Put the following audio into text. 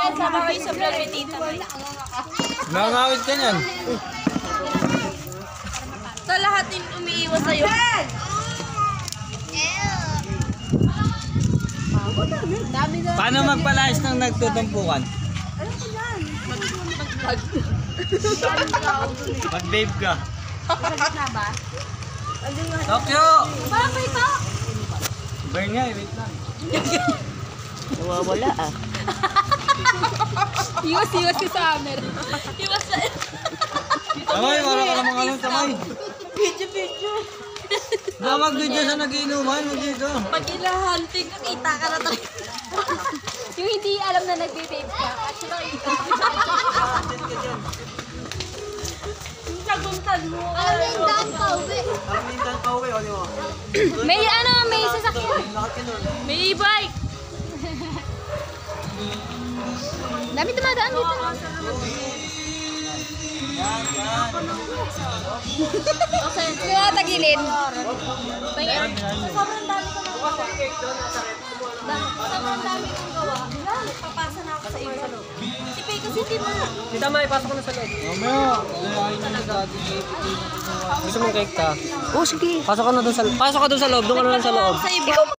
Sama kayo sa vlog ni Tita May. Nangangawit ka niyan. Sa lahat din umiiwas sa'yo. Paano magpalayas ng nagtutumpukan? Mag-babe ka. Tokyo! Bakit pa? Bay nga, wait lang. Nawawala ah. Iwas si Summer. Iwas sa... Tamay, wala ka namang anong tamay. Video. Na mag-video sa nagiinuman, mag-video. Pag ina-hunting, kakita ka na tayo. Yung hindi alam na nag-vape ka. At sila yung saguntan mo. Alindang pauwi. Alindang pauwi, o di mo? May sasakyan. May e-bike. Dami dumadaan dito. Yan, yan. Okay. Kaya tagilid. Sobrang dami ko nang gawa. Sobrang dami kong gawa. Papasa na ako sa iba. Si Pei kasi di na. Tita May, pasok ko na sa loob. Mamaya. Gusto mong cake ka? Oo, sige. Pasok ka na doon sa loob. Doon ka na lang sa loob. Sa iba.